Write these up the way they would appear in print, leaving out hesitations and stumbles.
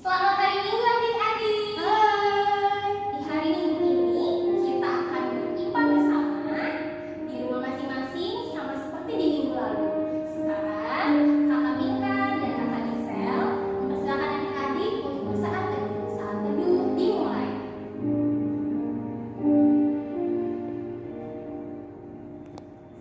Selamat hari Minggu adik-adik. Hai. Di hari Minggu ini kita akan beribadah bersama di rumah masing-masing sama seperti di minggu lalu. Sekarang Kakak Mika dan Kakak Gisel mempersilakan adik-adik untuk bersaat teduh. Saat teduh dimulai.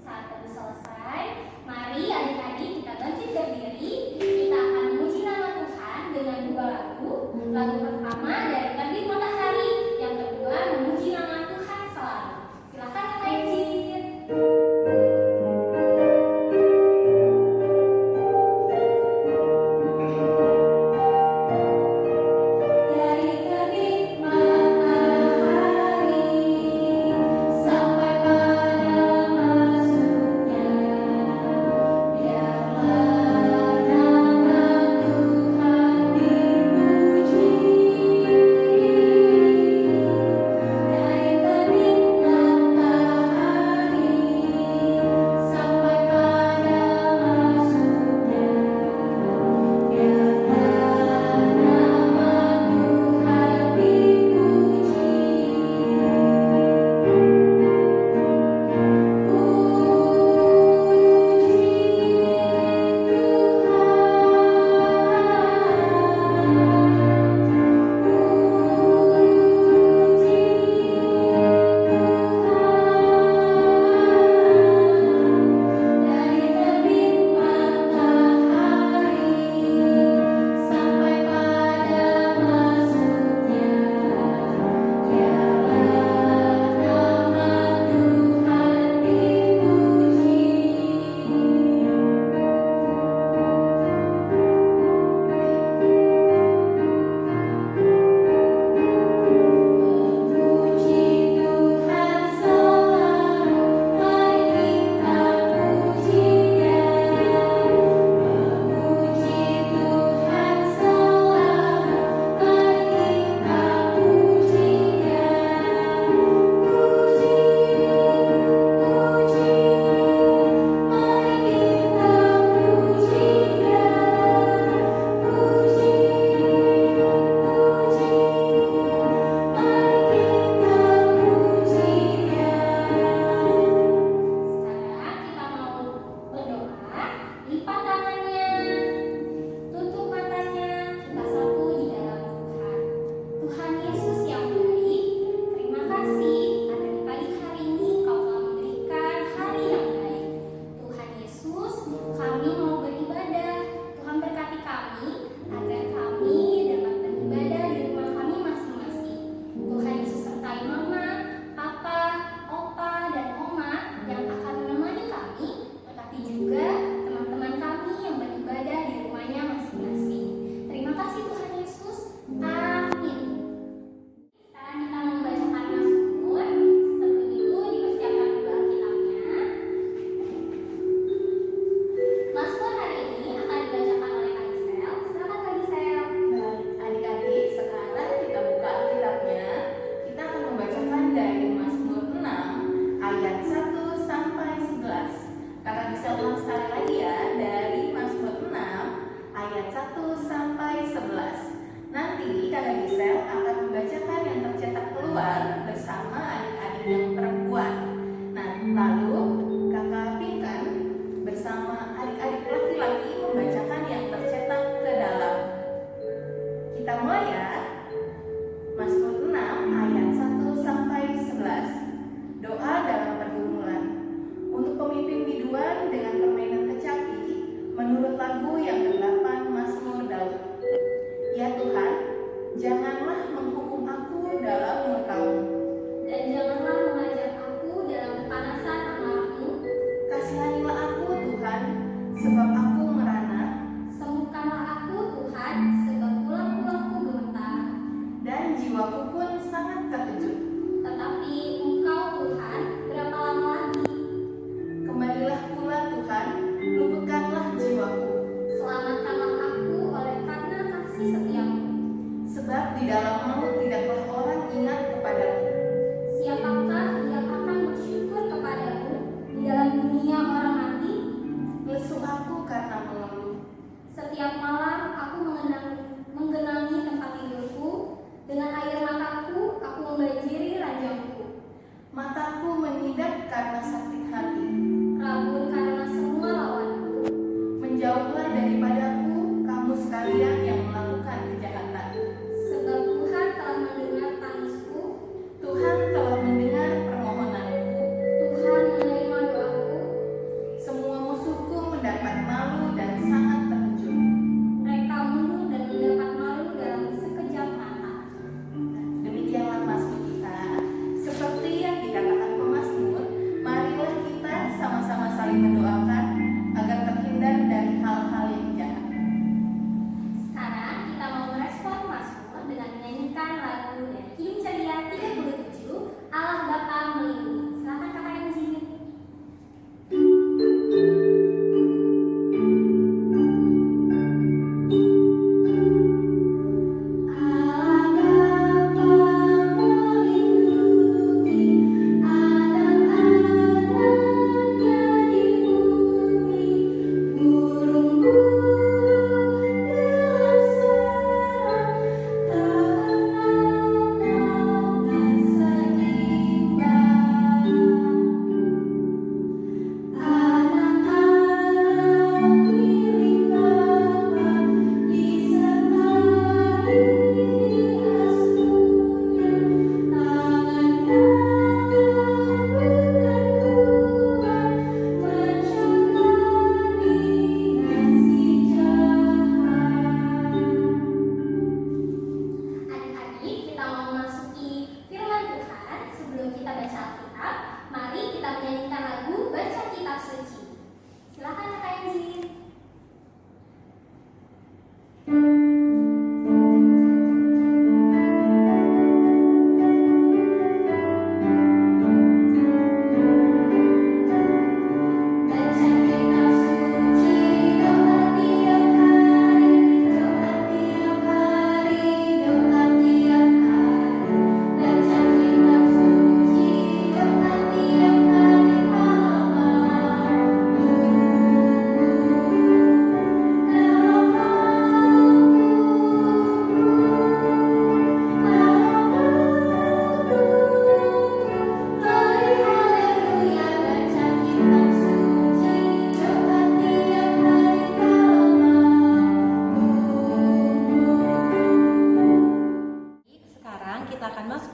Saat teduh selesai, mari adik-adik kita bangkit berdiri. Kita akan memuji nama Tuhan dengan dua lagu. Lagu pertama dari Terbit Matahari, yang kedua memuji nama Tuhan selalu. Silakan Kakak Ijin. Dari terbit matahari sampai pada masuknya, biarlah nama Tuhan dipuji. Dari terbit matahari sampai pada masuknya, biarlah nama Tuhan dipuji. Dari terbit matahari sampai pada masuknya, biarlah nama Tuhan dipuji. Puji Tuhan selalu, mari kita puji Dia. Memuji Tuhan selalu, mari kita puji Dia. Puji, puji, mari kita puji Dia. Puji, puji, mari kita puji Dia. Sekarang kita mau berdoa. Lipat tangannya, tutup matanya, kita satu di dalam Tuhan. Tuhan Yesus yang baik, terima kasih karena di pagi hari ini Kau telah memberikan hari yang baik. Tuhan Yesus, kami mau beribadah. Tuhan berkati kami agar kami dapat beribadah di rumah kami masing-masing. Tuhan Yesus sertai Mama, Papa, Opa, dan Oma yang akan menemani kami. Berkati juga teman-teman kami yang beribadah di rumahnya masing-masing. Terima kasih Tuhan Yesus. Amin. Sekarang kita membacakan Mazmur. Sebelum itu dipersiapkan dulu Alkitabnya. Mazmur hari ini akan dibacakan oleh Kak Gisel. Silakan Kak Gisel. Baik, adik-adik, sekarang kita buka Alkitabnya. Kita akan membacakan dari Mazmur 6 ayat 1 sampai 11. Kakak bisa ulang sekali lagi ya, dari Mazmur 6 ayat 1 sampai 11. Nanti Kakak Gisel akan membacakan yang tercetak keluar bersama adik-adik yang perempuan. Nah, lalu Kakak Pinkan bersama adik-adik laki-laki membacakan yang tercetak ke dalam. Kita mulai ya. Mazmur 6 ayat 1 sampai 11. Doa dalam pergumulan. Untuk pemimpin biduan dengan permainan kecapi menurut lagu yang ke-8 Mazmur Daud. Ya Tuhan, janganlah menghukum aku dalam murka-Mu. Dan janganlah mengajar aku dalam kepanasan amarah-Mu. Kasihanilah aku Tuhan, sebab aku merana, Sembuhkanlah aku Tuhan, sebab tulang-tulangku gemetar. dan jiwaku pun sangat terkejut. Tetapi Engkau Tuhan, berapa lama lagi? Kembalilah pula Tuhan, luputkanlah jiwaku. Selamatkanlah aku oleh karena kasih setiamu. Sebab di dalam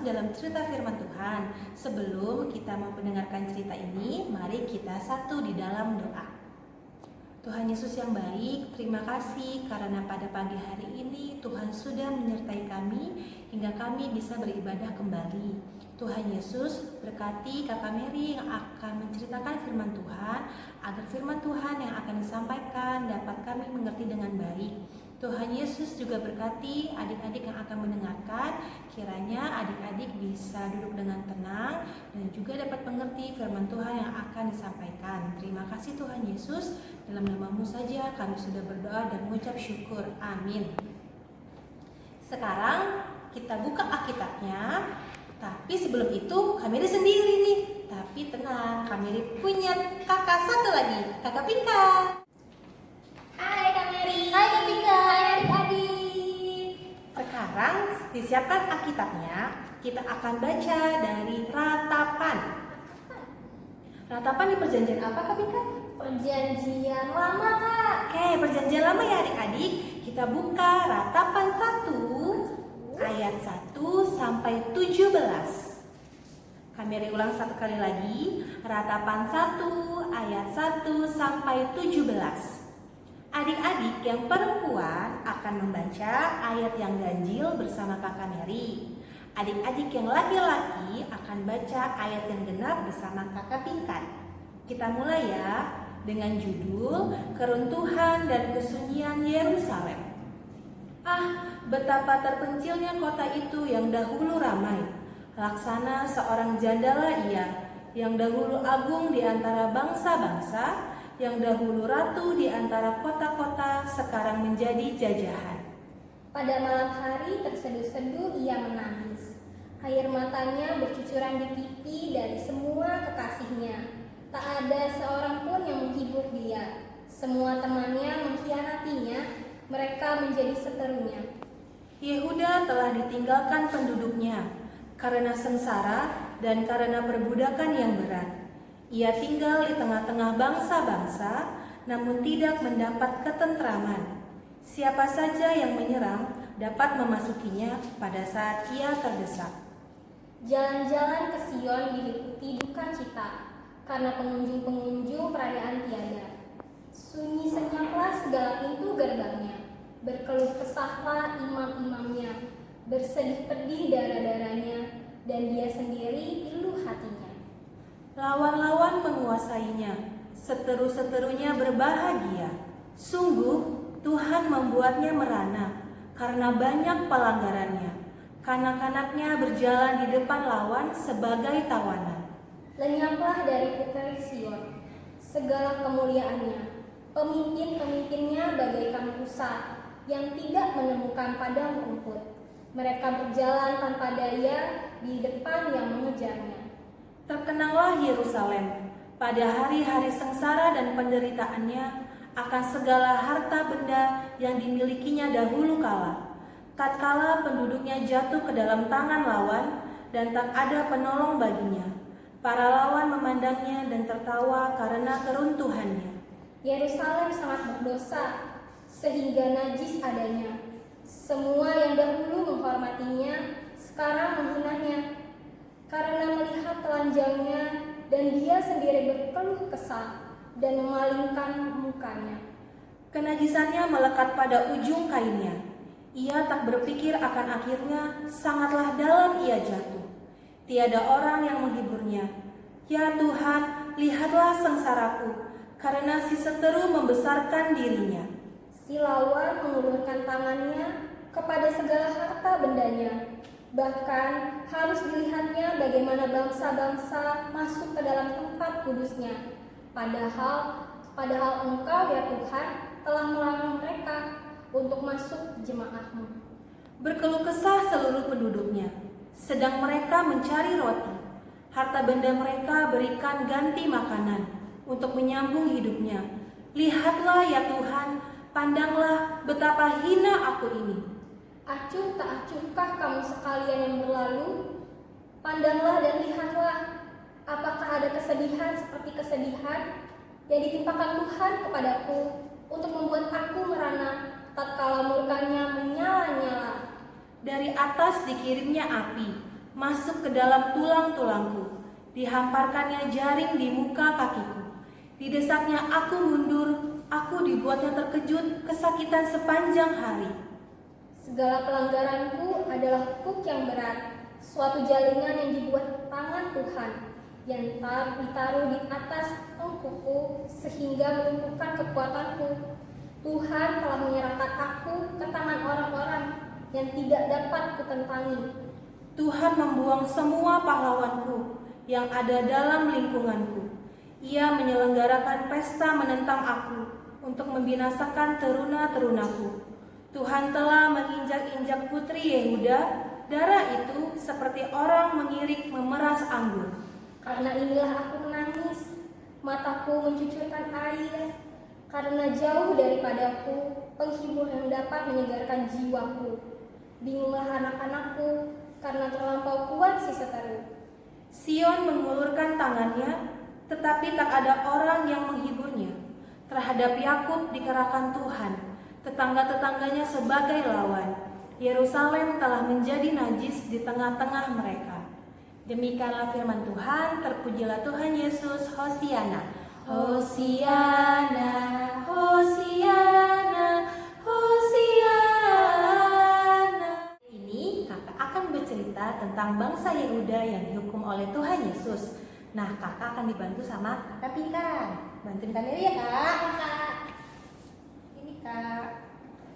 masuk dalam cerita firman Tuhan. Sebelum kita mau mendengarkan cerita ini, mari kita satu di dalam doa. Tuhan Yesus yang baik, terima kasih karena pada pagi hari ini Tuhan sudah menyertai kami hingga kami bisa beribadah kembali. Tuhan Yesus berkati Kakak Mary yang akan menceritakan firman Tuhan, agar firman Tuhan yang akan disampaikan dapat kami mengerti dengan baik. Tuhan Yesus juga berkati adik-adik yang akan mendengarkan, kiranya adik-adik bisa duduk dengan tenang dan juga dapat mengerti firman Tuhan yang akan disampaikan. Terima kasih Tuhan Yesus, dalam nama-Mu saja kami sudah berdoa dan mengucap syukur. Amin. Sekarang kita buka Alkitabnya, tapi sebelum itu Kamiri sendiri nih. Tapi tenang, Kamiri punya kakak satu lagi, Kakak Pinka. Hai Kak Mary. Hai Kak Pinka. Hai adik-adik. Sekarang disiapkan Alkitabnya, kita akan baca dari Ratapan. Ratapan di perjanjian apa Kak Pinka? Perjanjian lama Kak. Oke, perjanjian lama ya adik-adik. Kita buka Ratapan 1 ayat 1 sampai 17. Kami ulang satu kali lagi. Ratapan 1 ayat 1 sampai 17. Adik-adik yang perempuan akan membaca ayat yang ganjil bersama Kakak Mary. Adik-adik yang laki-laki akan baca ayat yang genap bersama Kakak Pinkan. Kita mulai ya dengan judul Keruntuhan dan Kesunyian Yerusalem. Ah, betapa terpencilnya kota itu yang dahulu ramai. Laksana seorang jandala ia, yang dahulu agung di antara bangsa-bangsa, yang dahulu ratu di antara kota-kota, sekarang menjadi jajahan. Pada malam hari terseduh-seduh ia menangis. Air matanya bercucuran di pipi dari semua kekasihnya. Tak ada seorang pun yang menghibur dia. Semua temannya mengkhianatinya, mereka menjadi seterunya. Yehuda telah ditinggalkan penduduknya karena sengsara dan karena perbudakan yang berat. Ia tinggal di tengah-tengah bangsa-bangsa, namun tidak mendapat ketentraman. Siapa saja yang menyerang dapat memasukinya pada saat ia terdesak. Jalan-jalan ke Sion diliputi duka cita, karena pengunjung-pengunjung perayaan tiada. Sunyi senyaplah segala pintu gerbangnya, berkeluh kesahlah imam-imamnya, bersedih pedih darah-darahnya, dan dia sendiri pilu hatinya. Lawan-lawan menguasainya, seteru-seterunya berbahagia. Sungguh Tuhan membuatnya merana karena banyak pelanggarannya. Kanak-kanaknya berjalan di depan lawan sebagai tawanan. Lenyaplah dari puteri Sion segala kemuliaannya. Pemimpin-pemimpinnya bagaikan rusa yang tidak menemukan padang rumput. Mereka berjalan tanpa daya di depan yang mengejarnya. Terkenanglah Yerusalem pada hari-hari sengsara dan penderitaannya akan segala harta benda yang dimilikinya dahulu kala. Tatkala penduduknya jatuh ke dalam tangan lawan dan tak ada penolong baginya. Para lawan memandangnya dan tertawa karena keruntuhannya. Yerusalem sangat berdosa sehingga najis adanya. Semua yang dahulu menghormatinya sekarang menghinanya. Karena melihat telanjangnya dan dia sendiri berkeluh kesah dan memalingkan mukanya. Kenajisannya melekat pada ujung kainnya. Ia tak berpikir akan akhirnya, sangatlah dalam ia jatuh. Tiada orang yang menghiburnya. Ya Tuhan, lihatlah sengsaraku, karena si seteru membesarkan dirinya. Si lawan mengulurkan tangannya kepada segala harta bendanya. Bahkan harus dilihatnya bagaimana bangsa-bangsa masuk ke dalam tempat kudusnya. Padahal Engkau ya Tuhan telah melarang mereka untuk masuk jemaah-Mu. Berkeluh kesah seluruh penduduknya, sedang mereka mencari roti. Harta benda mereka berikan ganti makanan untuk menyambung hidupnya. Lihatlah ya Tuhan, pandanglah betapa hina aku ini. Acuh tak acuhkah kamu sekalian yang berlalu? Pandanglah dan lihatlah, apakah ada kesedihan seperti kesedihan yang ditimpakan Tuhan kepadaku untuk membuat aku merana tatkala murkanya menyala-nyala. Dari atas dikirimnya api, masuk ke dalam tulang-tulangku. Dihamparkannya jaring di muka kakiku. Didesaknya aku mundur, aku dibuatnya terkejut, kesakitan sepanjang hari. Segala pelanggaranku adalah kuk yang berat, suatu jaringan yang dibuat tangan Tuhan, yang ditaruh di atas tengkukku sehingga melumpuhkan kekuatanku. Tuhan telah menyerahkan aku ke tangan orang-orang yang tidak dapat kutentangi. Tuhan membuang semua pahlawanku yang ada dalam lingkunganku. Ia menyelenggarakan pesta menentang aku untuk membinasakan teruna-terunaku. Tuhan telah menginjak-injak putri Yehuda, darah itu seperti orang mengirik memeras anggur. Karena inilah aku menangis, mataku mencucurkan air, karena jauh daripadaku penghibur yang dapat menyegarkan jiwaku. Bingunglah anak-anakku, karena terlampau kuat si seteru. Sion mengulurkan tangannya, tetapi tak ada orang yang menghiburnya. Terhadap Yakub dikerahkan Tuhan, tetangga-tetangganya sebagai lawan. Yerusalem telah menjadi najis di tengah-tengah mereka. Demikianlah firman Tuhan, terpujilah Tuhan Yesus, Hosiana. Hosiana, Hosiana, Hosiana. Ini kakak akan bercerita tentang bangsa Yehuda yang dihukum oleh Tuhan Yesus. Nah, kakak akan dibantu sama kakak Pinkan. Bantuin Kak Mary ya, Kak. Kak, Ini, Kak.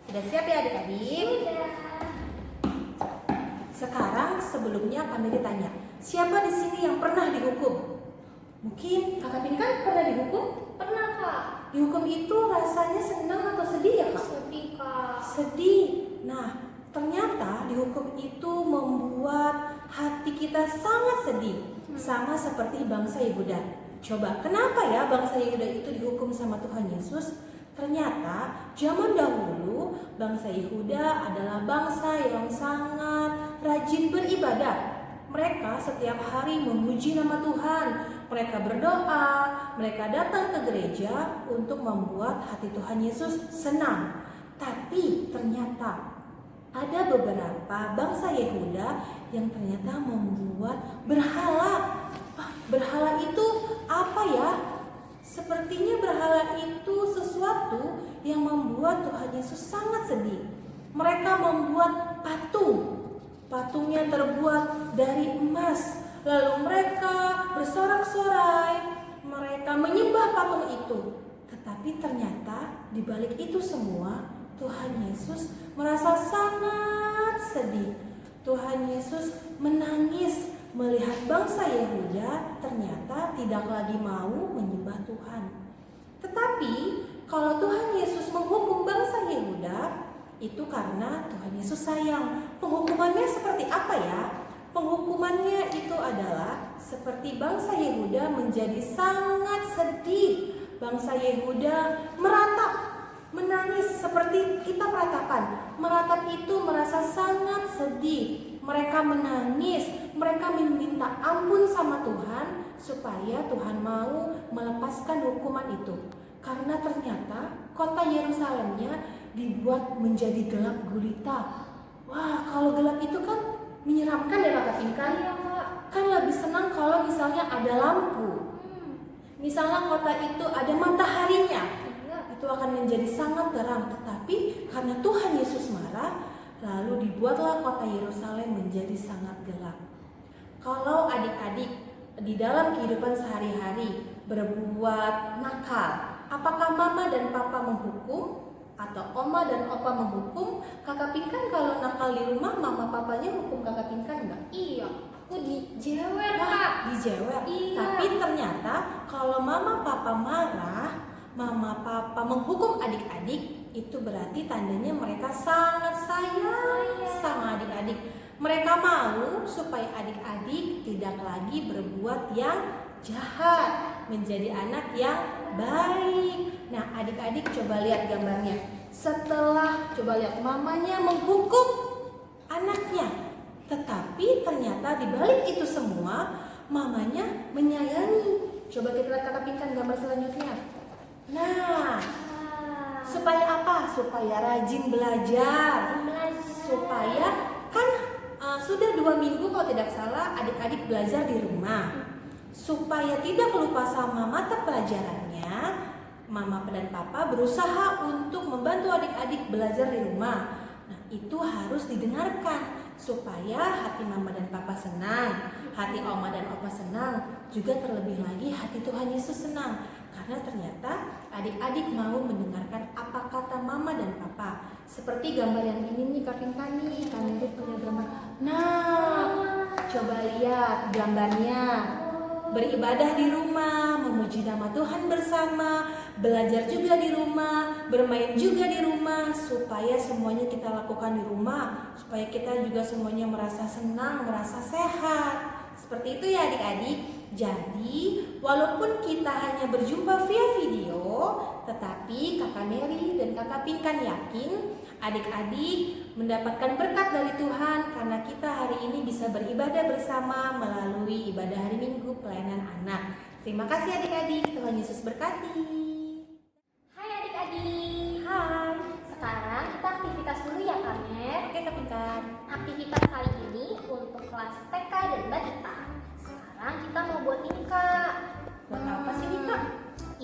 Sudah siap ya adik-adik? sudah. Sekarang sebelumnya kami ditanya, siapa di sini yang pernah dihukum? Mungkin kakak Pinkan pernah dihukum? Pernah Kak? Dihukum itu rasanya senang atau sedih ya, Kak? Sedih Kak. Sedih. Nah, ternyata dihukum itu membuat hati kita sangat sedih. Sama seperti bangsa Yehuda. Coba, kenapa ya bangsa Yehuda itu dihukum sama Tuhan Yesus? Ternyata zaman dahulu bangsa Yehuda adalah bangsa yang sangat rajin beribadah. Mereka setiap hari memuji nama Tuhan. Mereka berdoa, mereka datang ke gereja untuk membuat hati Tuhan Yesus senang. Tapi ternyata ada beberapa bangsa Yehuda yang ternyata membuat berhala. Berhala itu apa ya? Sepertinya berhala itu sesuatu yang membuat Tuhan Yesus sangat sedih. Mereka membuat patung. Patungnya terbuat dari emas. Lalu mereka bersorak-sorai. Mereka menyembah patung itu. Tetapi ternyata di balik itu semua Tuhan Yesus merasa sangat sedih. Tuhan Yesus menangis melihat bangsa Yehuda ternyata tidak lagi mau menyembah Tuhan. Tetapi kalau Tuhan Yesus menghukum bangsa Yehuda, itu karena Tuhan Yesus sayang. Penghukumannya seperti apa ya? Penghukumannya itu adalah seperti bangsa Yehuda menjadi sangat sedih. Bangsa Yehuda meratap, menangis seperti kita meratapan. Meratap itu merasa sangat sedih. Mereka menangis, mereka meminta ampun sama Tuhan supaya Tuhan mau melepaskan hukuman itu. Karena ternyata kota Yerusalemnya dibuat menjadi gelap gulita. Wah, kalau gelap itu kan menyeramkan ya Kakak Pinkan. Iya Kak. Kan lebih senang kalau misalnya ada lampu. Misalnya kota itu ada mataharinya, itu akan menjadi sangat terang. Tetapi karena Tuhan Yesus marah, lalu dibuatlah kota Yerusalem menjadi sangat gelap. Kalau adik-adik di dalam kehidupan sehari-hari berbuat nakal, apakah mama dan papa menghukum? Atau oma dan opa menghukum? Kakak Pinkan kalau nakal di rumah, mama papanya hukum kakak Pinkan enggak? Iya, aku dijewer Kak. Wah, dijewer. Iya. Tapi ternyata kalau mama papa marah, mama papa menghukum adik-adik, itu berarti tandanya mereka sangat sayang sama adik-adik. Mereka mau supaya adik-adik tidak lagi berbuat yang jahat, menjadi anak yang baik. Nah, adik-adik coba lihat gambarnya. Setelah coba lihat mamanya menghukum anaknya, tetapi ternyata di balik itu semua mamanya menyayangi. Coba kita lihat Kakak Pinkan gambar selanjutnya. Nah, supaya apa? Supaya rajin belajar. Supaya kan sudah 2 minggu kalau tidak salah adik-adik belajar di rumah. Supaya tidak lupa sama mata pelajarannya, Mama dan Papa berusaha untuk membantu adik-adik belajar di rumah. Nah, itu harus didengarkan supaya hati Mama dan Papa senang, hati Oma dan Opa senang, juga terlebih lagi hati Tuhan Yesus senang. Karena ternyata adik-adik mau mendengarkan apa kata Mama dan Papa. Seperti gambar yang ini nih, Kak Pinka nih, kami punya gambar. Nah, coba lihat gambarnya. Beribadah di rumah, memuji nama Tuhan bersama, belajar juga di rumah, bermain juga di rumah, supaya semuanya kita lakukan di rumah, supaya kita juga semuanya merasa senang, merasa sehat. Seperti itu ya adik-adik. Jadi, walaupun kita hanya berjumpa via video, tetapi Kakak Mary dan Kakak Pinkan yakin adik-adik mendapatkan berkat dari Tuhan karena kita hari ini bisa beribadah bersama melalui ibadah hari Minggu pelayanan anak. Terima kasih adik-adik, Tuhan Yesus berkati. Hai adik-adik. Hai. Sekarang kita aktivitas dulu ya Kak Mer. Oke Kak Pinkan. Aktivitas kali ini untuk kelas TK dan balita. Sekarang kita mau buat ini Kak. Buat apa sih ini Kak?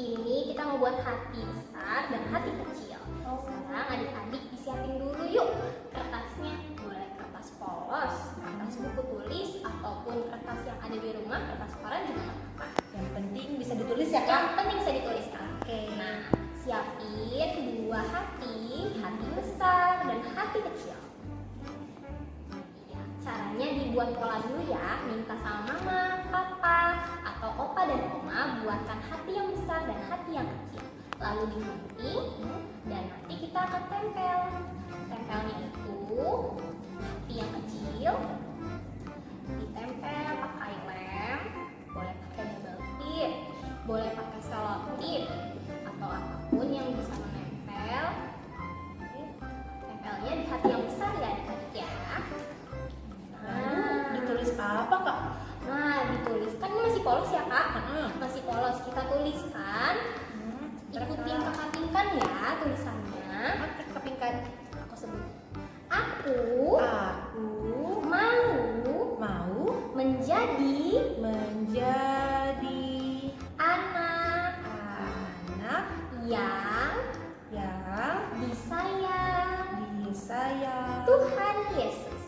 Ini kita mau buat hati besar dan hati kecil. Sekarang adik-adik disiapin dulu yuk kertasnya. Boleh kertas polos, kertas buku tulis, ataupun kertas yang ada di rumah, kertas koran juga nggak apa-apa. Yang penting bisa ditulis ya Kak. Yang penting bisa dituliskan. Oke. Nah, siapin 2 hati, hati besar dan hati kecil. Ya, caranya dibuat pola dulu ya. Minta sama mama, papa, atau opa dan oma buatkan hati yang besar dan hati yang kecil. Lalu digunting dan nanti kita akan tempel. Tempelnya itu hati yang kecil ditempel pakai lem, boleh pakai double tip, boleh pakai selotip atau apapun yang bisa menempel. Tempelnya di hati yang besar ya adik-adik ya. Lalu ditulis apa Kak? Nah, dituliskan ini masih polos ya Kak? Masih polos, kita tuliskan. Ikutin Kakak Pinkan ya tulisannya. Oke Kak Pinkan. Aku sebut. Aku mau menjadi anak yang disayang Tuhan Yesus.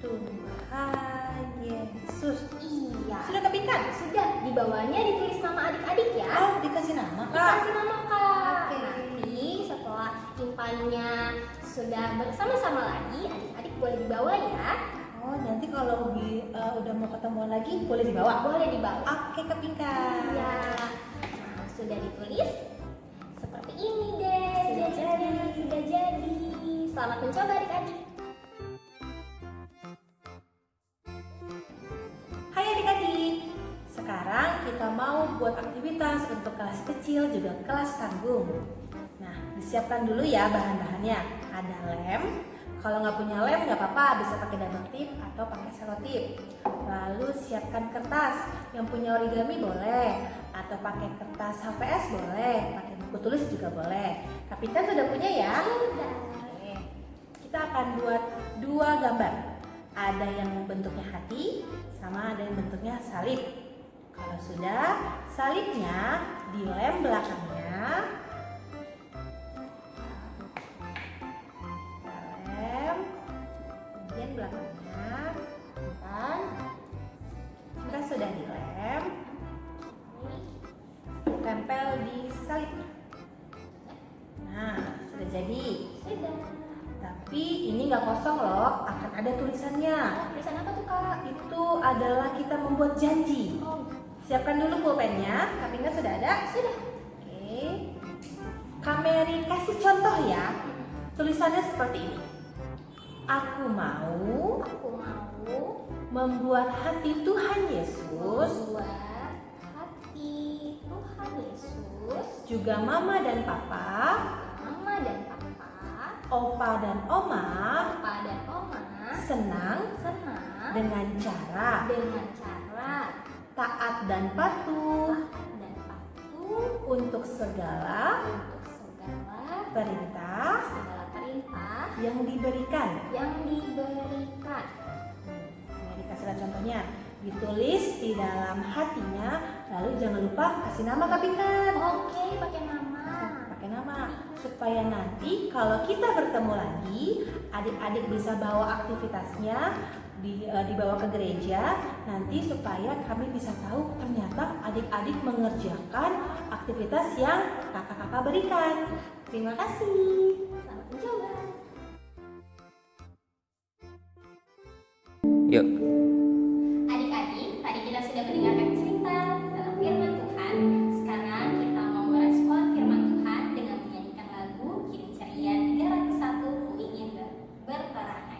Tuhan Yesus. Iya. Sudah Kak Pinkan? Sudah, di bawahnya ditulis nama adik-adik ya. Oh, dikasih nama Kak. Dikasih nama Kak. Oke. Nanti setelah impannya sudah bersama-sama lagi, adik-adik boleh dibawa ya. Oh, nanti kalau udah mau ketemuan lagi boleh dibawa? Boleh dibawa. Oke Kak Pinkan. Iya. Nah, sudah ditulis seperti ini deh. Sudah jadi. Selamat mencoba adik-adik. Hai adik-adik. Sekarang kita mau buat aktivitas untuk kelas kecil juga kelas tanggung. Nah, disiapkan dulu ya bahan-bahannya. Ada lem. Kalau nggak punya lem nggak apa-apa, bisa pakai double tip atau pakai selotip. Lalu siapkan kertas, yang punya origami boleh, atau pakai kertas HVS boleh, pakai buku tulis juga boleh. Kapitan sudah punya ya? Sudah. Oke. Kita akan buat 2 gambar. Ada yang bentuknya hati, sama ada yang bentuknya salib. Kalau sudah, salibnya dilem belakangnya. Kemudian belakangnya kan kita sudah dilem, tempel di salib. Nah, sudah jadi. Sudah. Tapi ini nggak kosong loh, akan ada tulisannya. Tulisan apa tuh Kak? Itu adalah kita membuat janji. Oh, Siapkan dulu pulpennya. Kapinnya sudah ada? sudah. Oke. Kak Mary kasih contoh ya. Tulisannya seperti ini. Aku mau membuat hati Tuhan Yesus, Membuat hati Tuhan Yesus, juga Mama dan Papa, Mama dan Papa, Opa dan Oma, Papa dan Oma senang senang dengan cara taat dan patuh dan patuh untuk segala untuk segala perintah perintah yang diberikan. yang diberikan. namanya. Ditulis di dalam hatinya, lalu jangan lupa kasih nama Kak Pinkan. Oke, pakai nama. Pakai nama, supaya nanti kalau kita bertemu lagi, adik-adik bisa bawa aktivitasnya, dibawa ke gereja, nanti supaya kami bisa tahu ternyata adik-adik mengerjakan aktivitas yang kakak-kakak berikan. Terima kasih. Selamat mencoba. Yuk. Adik-adik, tadi kita sudah mendengarkan cerita dalam firman Tuhan. Sekarang kita mau merespon firman Tuhan dengan menyanyikan lagu Kirim Ceria 301 Ku Ingin Berperangai.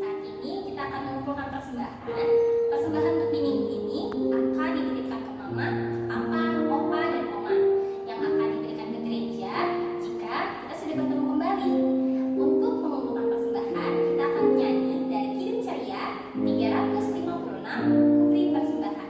Saat ini kita akan mengumpulkan persembahan. Persembahan untuk di minggu ini akan dititipkan ke Mama, Papa, Opa, dan Oma yang akan diberikan ke gereja jika kita sudah bertemu kembali. Untuk mengumpulkan persembahan, kita akan menyanyi dari Kirim Ceria 356 Ku Beri Persembahan.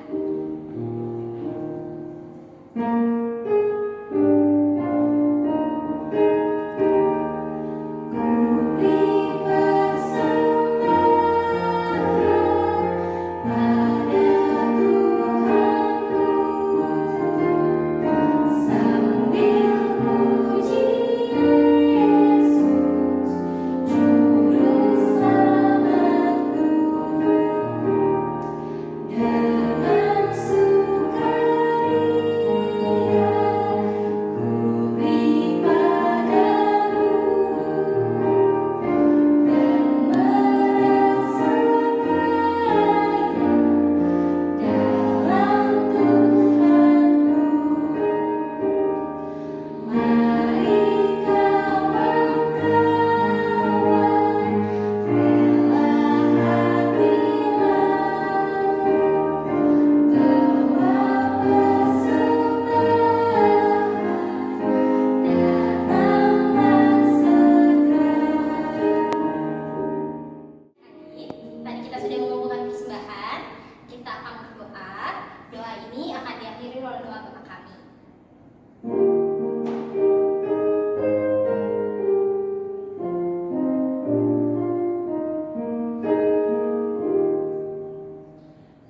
Tadi kita sudah mengumpulkan persembahan, kita akan berdoa. Doa ini akan diakhiri oleh doa Bapa kami.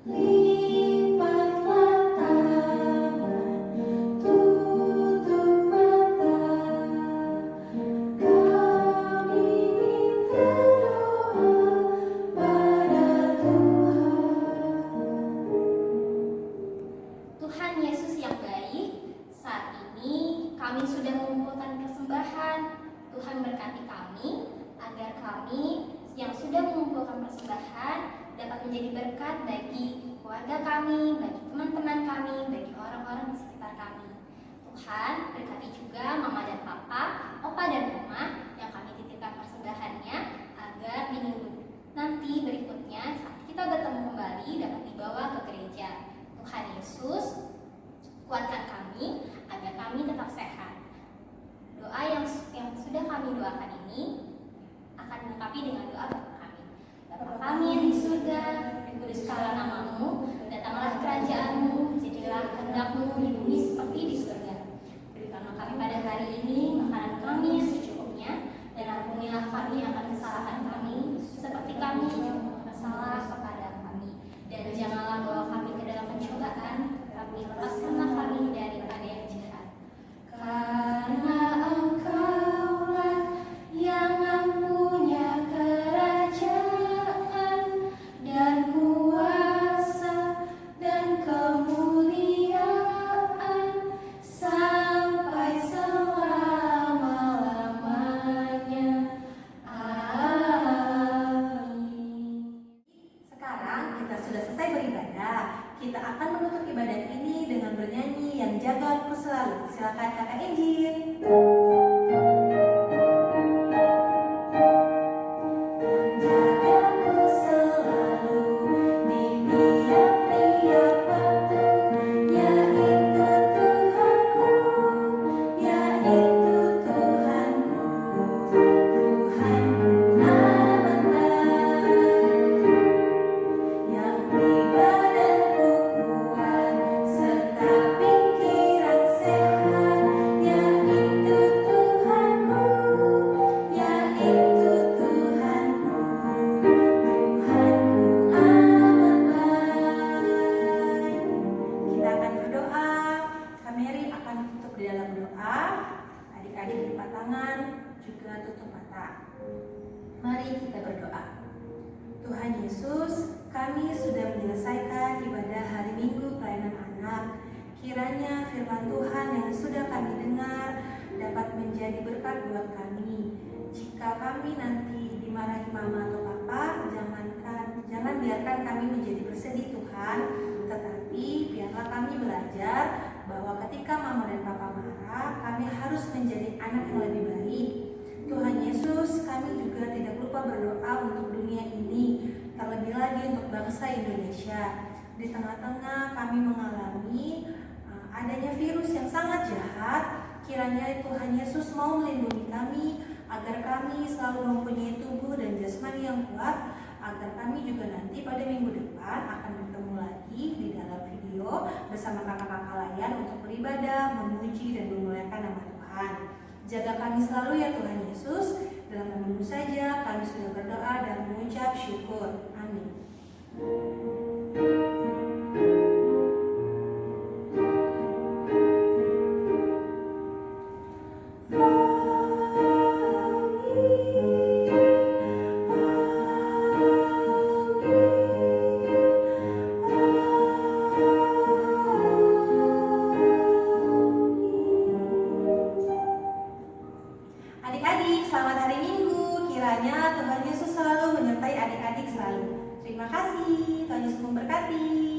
Lipatlah tangan, tutup mata, kami minta doa pada Tuhan Yesus yang baik, saat ini kami sudah mengumpulkan persembahan. Tuhan berkati kami agar kami yang sudah mengumpulkan persembahan dapat menjadi berkat bagi keluarga kami, bagi teman-teman kami, bagi orang-orang di sekitar kami. Tuhan berkati juga Mama dan Papa, Opa dan Oma yang kami titipkan persembahannya agar di minggu nanti berikutnya saat kita bertemu kembali dapat dibawa ke gereja. Tuhan Yesus, kuatkan kami agar kami tetap sehat. Doa yang sudah kami doakan ini akan dilengkapi dengan doa Bapa kami. Bapa kami yang di surga, dikuduskanlah namamu, datanglah kerajaanmu, jadilah kehendak-mu di bumi seperti di surga. Berikanlah kami pada hari ini makanan kami yang secukupnya, dan ampunilah kami akan kesalahan kami, seperti kami juga bersalah kepada kami. Dan janganlah bawa kami ke dalam pencobaan, tapi lepaskanlah kami daripada yang jahat. Karena Engkaulah rajin. Menjagaku selalu di tiap-tiap waktu, yaitu Tuhanku, yaitu Tuhanku. Tuhanku amat baik, yang beri badanku kuat serta pikiran sehat, yaitu Tuhanku, yaitu Tuhanku. Tuhanku amat baik. Kita akan berdoa. Kameri akan tutup di dalam doa. Adik-adik lipat tangan, juga tutup mata. Mari kita berdoa. Tuhan Yesus, kami sudah menyelesaikan ibadah hari Minggu pelayanan anak. Kiranya firman Tuhan yang sudah kami dengar dapat menjadi berkat buat kami. Jika kami nanti dimarahi mama atau papa, jangan biarkan kami menjadi bersedih Tuhan, tetapi biarlah kami belajar bahwa ketika mama dan papa marah, kami harus menjadi anak yang lebih baik. Tuhan Yesus, kami juga tidak lupa berdoa untuk dunia ini, terlebih lagi untuk bangsa Indonesia. Di tengah-tengah kami mengalami adanya virus yang sangat jahat, kiranya Tuhan Yesus mau melindungi kami, agar kami selalu mempunyai tubuh dan jasmani yang kuat, agar kami juga nanti pada minggu depan akan bertemu lagi di dalam video bersama kakak-kakak layan untuk beribadah, memuji dan memuliakan nama Tuhan. Jaga kami selalu ya Tuhan Yesus. Dalam nama-Mu saja kami sudah berdoa dan mengucap syukur. Amin. Adik-adik, selamat hari Minggu. Kiranya Tuhan Yesus selalu menyertai adik-adik selalu. Terima kasih. Tuhan Yesus memberkati.